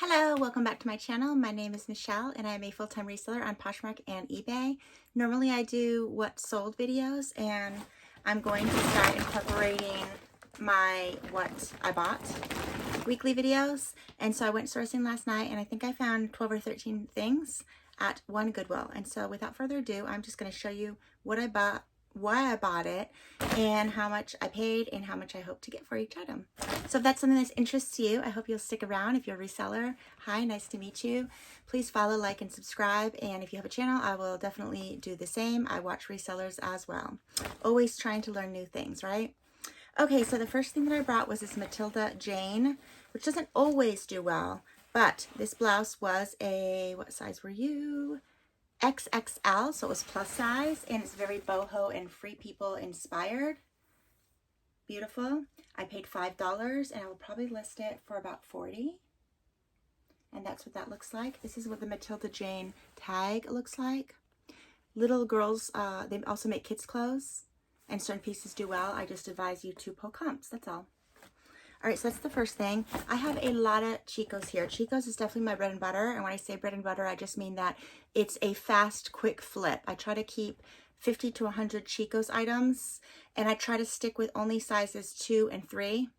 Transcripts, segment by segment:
Hello, welcome back to my channel. My name is Michelle and I'm a full-time reseller on Poshmark and eBay. Normally I do what sold videos, and I'm going to start incorporating my what I bought weekly videos. And so I went sourcing last night and I think I found 12 or 13 things at one Goodwill. And so without further ado, I'm just going to show you what I bought, why I bought it, and how much I paid and how much I hope to get for each item. So if that's something that interests you, I hope you'll stick around. If you're a reseller, hi, nice to meet you. Please follow, like, and subscribe. And if you have a channel, I will definitely do the same. I watch resellers as well. Always trying to learn new things, right? Okay, so the first thing that I brought was this Matilda Jane, which doesn't always do well, but this blouse was a, what size were you? XXL, so it was plus size, and it's very boho and free people inspired. Beautiful. I paid $5 and I will probably list it for about $40. And that's what that looks like. This is what the Matilda Jane tag looks like. Little girls, they also make kids clothes, and certain pieces do well. I just advise you to pull comps, that's all. All right, so that's the first thing. I have a lot of Chico's here. Chico's is definitely my bread and butter. And when I say bread and butter, I just mean that it's a fast, quick flip. I try to keep 50 to 100 Chico's items, and I try to stick with only sizes 2 and 3.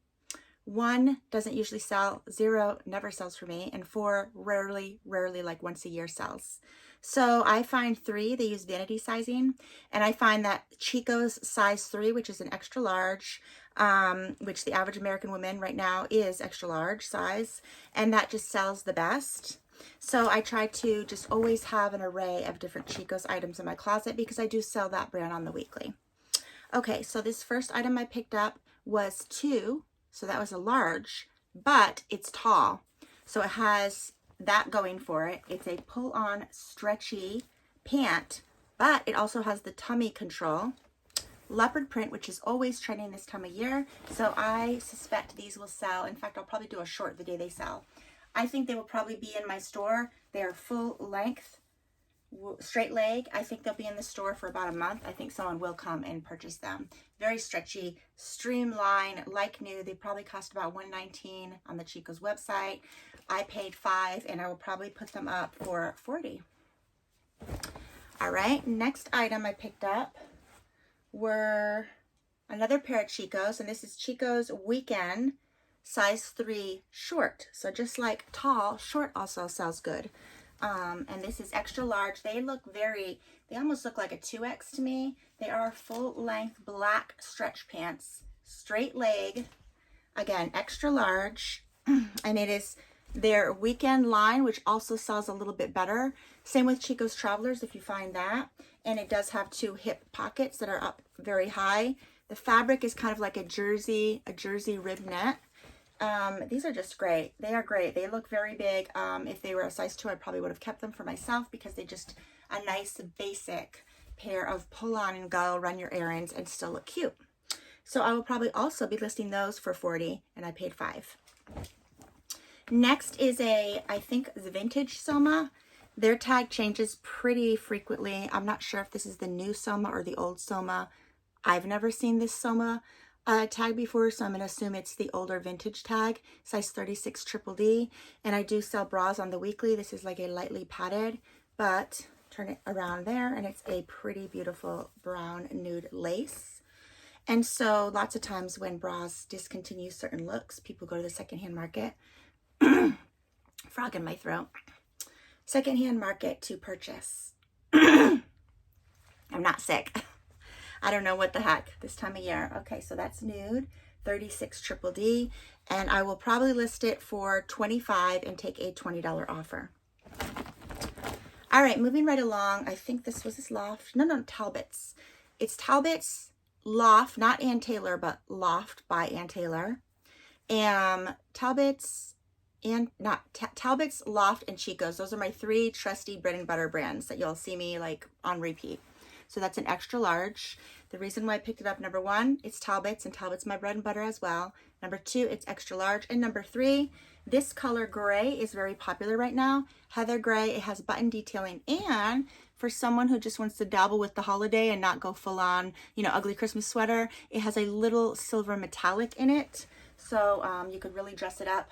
1 doesn't usually sell, 0 never sells for me, and 4 rarely, like once a year sells. So I find 3, they use vanity sizing, and I find that Chico's size 3, which is an extra large, which the average American woman right now is extra large size, and that just sells the best. So I try to just always have an array of different Chico's items in my closet because I do sell that brand on the weekly. Okay, so this first item I picked up was 2, so that was a large, but it's tall. So it has that going for it. It's a pull-on stretchy pant, but it also has the tummy control. Leopard print, which is always trending this time of year. So I suspect these will sell. In fact, I'll probably do a short the day they sell. I think they will probably be in my store. They are full length, straight leg. I think they'll be in the store for about a month. I think someone will come and purchase them. Very stretchy, streamlined, like new. They probably cost about $119 on the Chico's website. I paid $5, and I will probably put them up for $40. All right, next item I picked up were another pair of Chico's, and this is Chico's Weekend size 3 short. So just like tall, short also sells good. And this is extra large. They almost look like a 2X to me. They are full length black stretch pants, straight leg, again, extra large. And it is their weekend line, which also sells a little bit better. Same with Chico's Travelers, if you find that. And it does have 2 hip pockets that are up very high. The fabric is kind of like a jersey rib net. These are just great. They are great. They look very big. If they were a size 2, I probably would have kept them for myself because they just a nice basic pair of pull on and go, run your errands, and still look cute. So I will probably also be listing those for $40, and I paid $5. Next is I think the vintage Soma. Their tag changes pretty frequently. I'm not sure if this is the new Soma or the old Soma. I've never seen this Soma tag before, so I'm going to assume it's the older vintage tag, size 36 triple D. And I do sell bras on the weekly. This is like a lightly padded, but turn it around there, and it's a pretty beautiful brown nude lace. And so lots of times when bras discontinue certain looks, people go to the secondhand market. Frog in my throat. Secondhand market to purchase. I'm not sick. I don't know what the heck this time of year. Okay, so that's nude, 36 triple D, and I will probably list it for $25 and take a $20 offer. All right, moving right along. I think this was Loft. No, Talbot's. It's Talbot's Loft, not Ann Taylor, but Loft by Ann Taylor. Talbot's Loft and Chico's. Those are my 3 trusty bread and butter brands that you'll see me like on repeat. So that's an extra large. The reason why I picked it up, number 1, it's Talbot's, and Talbot's my bread and butter as well. Number 2, it's extra large. And number 3, this color gray is very popular right now. Heather gray, it has button detailing. And for someone who just wants to dabble with the holiday and not go full on, ugly Christmas sweater, it has a little silver metallic in it. So you could really dress it up.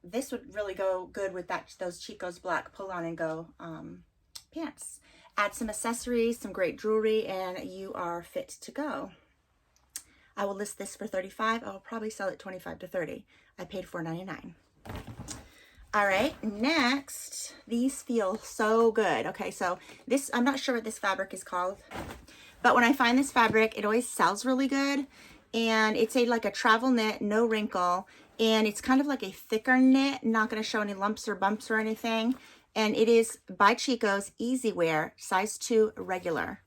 this would really go good with those Chico's black pull on and go pants. Add some accessories, some great jewelry, and you are fit to go. I will list this for $35. I will probably sell it $25 to $30. I paid $4.99. All right, next, these feel so good. Okay, so this, I'm not sure what this fabric is called, but when I find this fabric, it always sells really good. And it's like a travel knit, no wrinkle, and it's kind of like a thicker knit, not gonna show any lumps or bumps or anything. And it is by Chico's, easy wear, size 2 regular.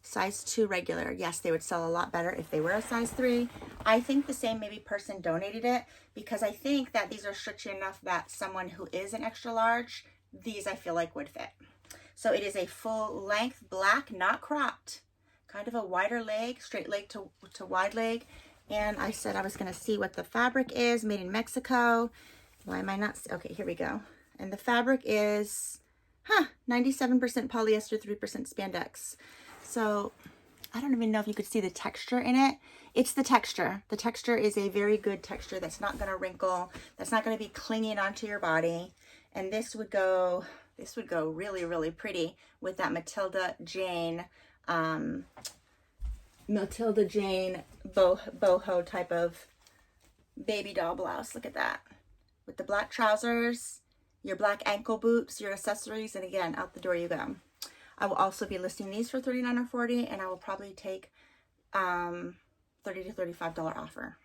Size 2 regular. Yes, they would sell a lot better if they were a size 3. I think the same maybe person donated it, because I think that these are stretchy enough that someone who is an extra large, these I feel like would fit. So it is a full length black, not cropped, kind of a wider leg, straight leg to wide leg. And I said I was going to see what the fabric is, made in Mexico. Why am I not? Okay, here we go. And the fabric is 97% polyester, 3% spandex. So I don't even know if you could see the texture in it. It's the texture. The texture is a very good texture that's not going to wrinkle, that's not going to be clinging onto your body. And this would go really, really pretty with that Matilda Jane boho type of baby doll blouse. Look at that. With the black trousers, your black ankle boots, your accessories, and again, out the door you go. I will also be listing these for $39 or $40, and I will probably take $30 to $35 offer.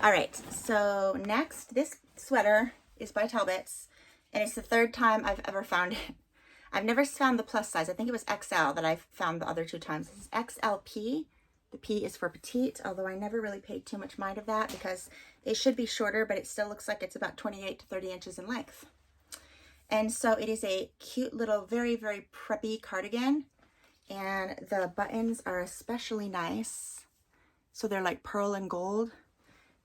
All right, so next, this sweater is by Talbot's, and it's the 3rd time I've ever found it. I've never found the plus size. I think it was XL that I found the other 2 times. This is XLP. The P is for petite, although I never really paid too much mind of that because they should be shorter, but it still looks like it's about 28 to 30 inches in length. And so it is a cute little, very, very preppy cardigan. And the buttons are especially nice. So they're like pearl and gold.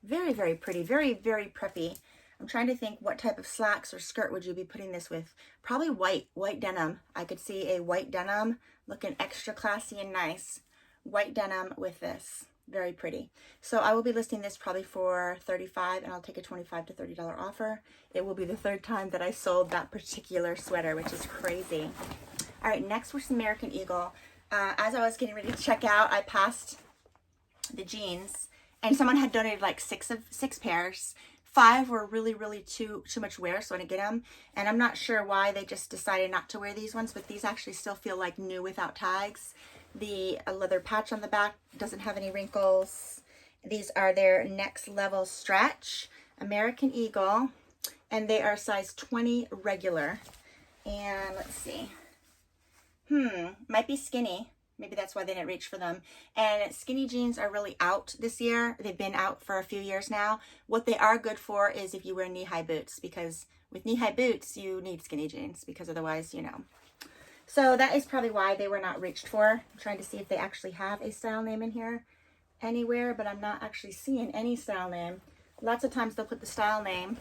Very, very pretty. Very, very preppy. I'm trying to think what type of slacks or skirt would you be putting this with. Probably white denim. I could see a white denim looking extra classy and nice. White denim with this. Very pretty. So I will be listing this probably for $35, and I'll take a $25 to $30 offer. It will be the 3rd time that I sold that particular sweater, which is crazy. All right, next was American Eagle. As I was getting ready to check out, I passed the jeans, and someone had donated like 6 pairs. 5 were really, really too much wear, so I didn't get them. And I'm not sure why they just decided not to wear these ones, but these actually still feel like new without tags. The leather patch on the back doesn't have any wrinkles. These are their next level stretch, American Eagle, and they are size 20 regular. And let's see. Might be skinny. Maybe that's why they didn't reach for them. And skinny jeans are really out this year. They've been out for a few years now. What they are good for is if you wear knee-high boots, because with knee-high boots, you need skinny jeans, because otherwise, you know. So that is probably why they were not reached for. I'm trying to see if they actually have a style name in here anywhere, but I'm not actually seeing any style name. Lots of times they'll put the style name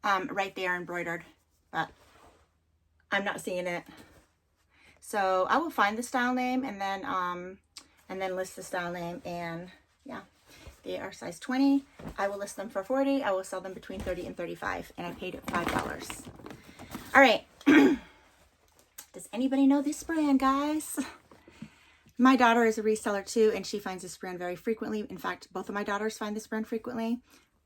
right there embroidered, but I'm not seeing it. So I will find the style name and then list the style name, and yeah, they are size 20. I will list them for $40. I will sell them between $30 and $35, and I paid $5. All right. Does anybody know this brand, guys? My daughter is a reseller too, and she finds this brand very frequently. In fact, both of my daughters find this brand frequently.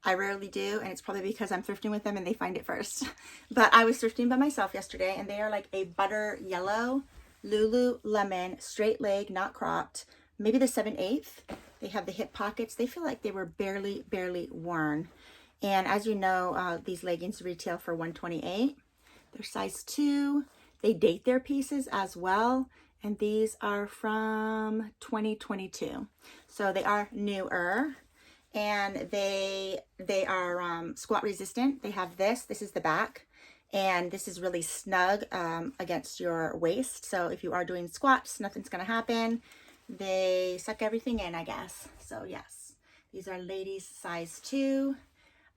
I rarely do, and it's probably because I'm thrifting with them and they find it first. But I was thrifting by myself yesterday, and they are like a butter yellow Lululemon straight leg, not cropped. Maybe the 7/8. They have the hip pockets. They feel like they were barely worn. And as you know, these leggings retail for $128. They're size 2. They date their pieces as well, and these are from 2022. So they are newer, and they are squat resistant. They have this is the back, and this is really snug against your waist. So if you are doing squats, nothing's gonna happen. They suck everything in, I guess. So yes, these are ladies size 2.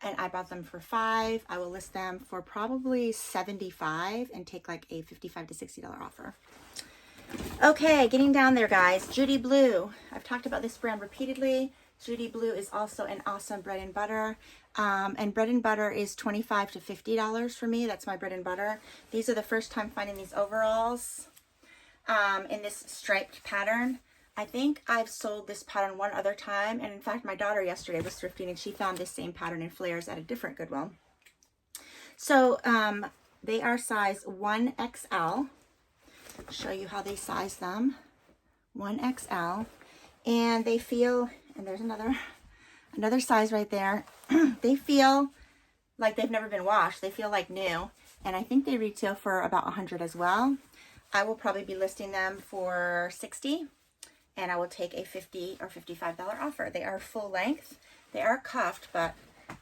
And I bought them for $5. I will list them for probably $75 and take like a $55 to $60 offer. Okay, getting down there, guys. Judy Blue. I've talked about this brand repeatedly. Judy Blue is also an awesome bread and butter. And bread and butter is $25 to $50 for me. That's my bread and butter. These are the first time finding these overalls in this striped pattern. I think I've sold this pattern one other time. And in fact, my daughter yesterday was thrifting and she found this same pattern in flares at a different Goodwill. So they are size 1XL. Show you how they size them. 1XL. And they feel, and there's another size right there. They feel like they've never been washed. They feel like new. And I think they retail for about $100 as well. I will probably be listing them for $60, and I will take a $50 or $55 offer. They are full length. They are cuffed, but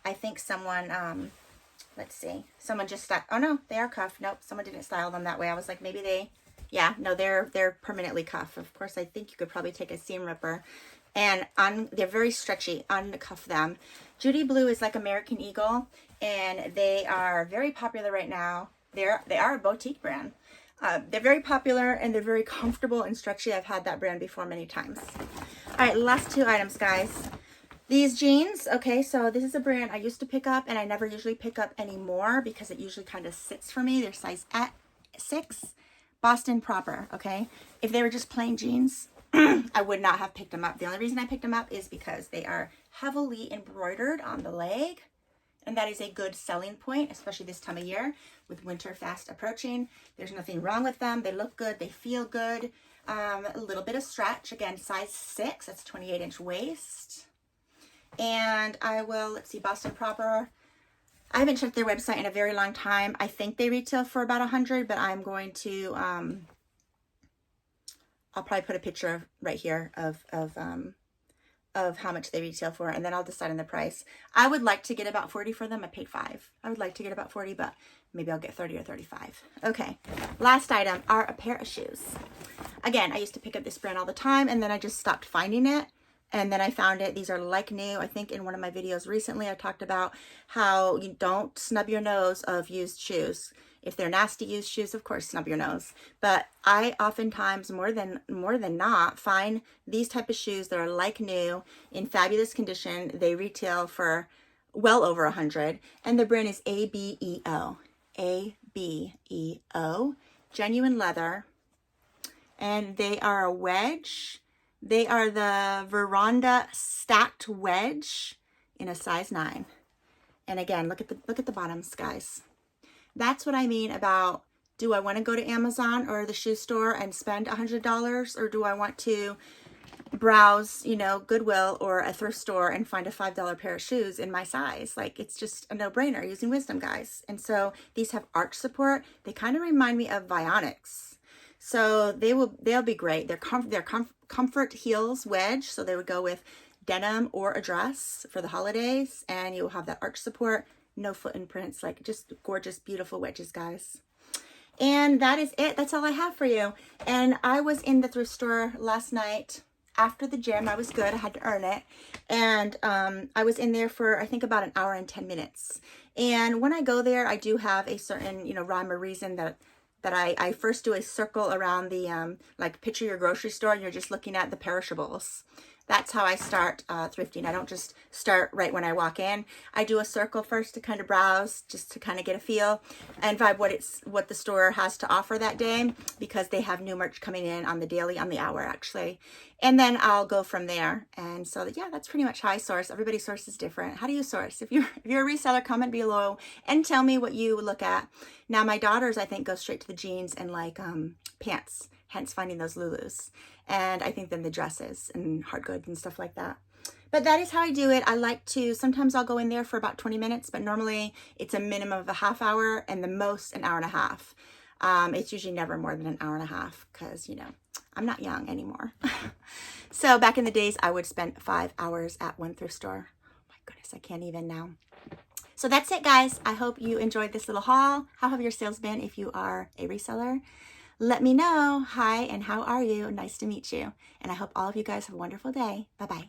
I think someone, let's see, someone just styled, oh no, they are cuffed. Nope, someone didn't style them that way. I was like, maybe they, yeah, no, they're permanently cuffed. Of course, I think you could probably take a seam ripper and they're very stretchy, uncuff them. Judy Blue is like American Eagle, and they are very popular right now. They are a boutique brand. They're very popular and they're very comfortable and stretchy. I've had that brand before many times. All right, last two items, guys. These jeans, okay, so this is a brand I used to pick up and I never usually pick up anymore because it usually kind of sits for me. They're size 6, Boston Proper, okay? If they were just plain jeans, I would not have picked them up. The only reason I picked them up is because they are heavily embroidered on the leg. And that is a good selling point, especially this time of year with winter fast approaching. There's nothing wrong with them. They look good. They feel good. A little bit of stretch. Again, size 6. That's 28-inch waist. And I will, let's see, Boston Proper. I haven't checked their website in a very long time. I think they retail for about $100, but I'm going to, I'll probably put a picture right here of how much they retail for, and then I'll decide on the price. I would like to get about $40 for them. I paid $5. I would like to get about $40, but maybe I'll get $30 or $35. Okay, last item are a pair of shoes. Again, I used to pick up this brand all the time, and then I just stopped finding it, and then I found it. These are like new. I think in one of my videos recently, I talked about how you don't snub your nose of used shoes. If they're nasty used shoes, of course, snub your nose. But I oftentimes, more than not, find these type of shoes that are like new, in fabulous condition. They retail for well over $100, and the brand is ABEO. ABEO, genuine leather, and they are a wedge. They are the Veranda stacked wedge in a size 9. And again, look at the bottoms, guys. That's what I mean about, do I want to go to Amazon or the shoe store and spend $100, or do I want to browse, you know, Goodwill or a thrift store and find a $5 pair of shoes in my size? Like, it's just a no-brainer, using wisdom, guys. And so these have arch support. They kind of remind me of Vionics. So they'll be great. They're comfort heels wedge, so they would go with denim or a dress for the holidays, and you will have that arch support. No foot imprints, like just gorgeous, beautiful wedges, guys. And that is it. That's all I have for you. And I was in the thrift store last night after the gym. I was good. I had to earn it. And I was in there for, I think, about an hour and 10 minutes. And when I go there, I do have a certain, you know, rhyme or reason that I first do a circle around the, like, picture your grocery store and you're just looking at the perishables. That's how I start thrifting. I don't just start right when I walk in. I do a circle first to kind of browse, just to kind of get a feel and vibe what the store has to offer that day, because they have new merch coming in on the daily, on the hour actually. And then I'll go from there. And so yeah, that's pretty much how I source. Everybody's source is different. How do you source? If you're a reseller, comment below and tell me what you look at. Now my daughters, I think, go straight to the jeans and like pants, hence finding those Lulus. And I think then the dresses and hard goods and stuff like that. But that is how I do it. I like to, sometimes I'll go in there for about 20 minutes, but normally it's a minimum of a half hour and the most an hour and a half. It's usually never more than an hour and a half because, you know, I'm not young anymore. So back in the days, I would spend 5 hours at one thrift store. Oh my goodness, I can't even now. So that's it, guys. I hope you enjoyed this little haul. How have your sales been if you are a reseller? Let me know. Hi, and how are you? Nice to meet you. And I hope all of you guys have a wonderful day. Bye-bye.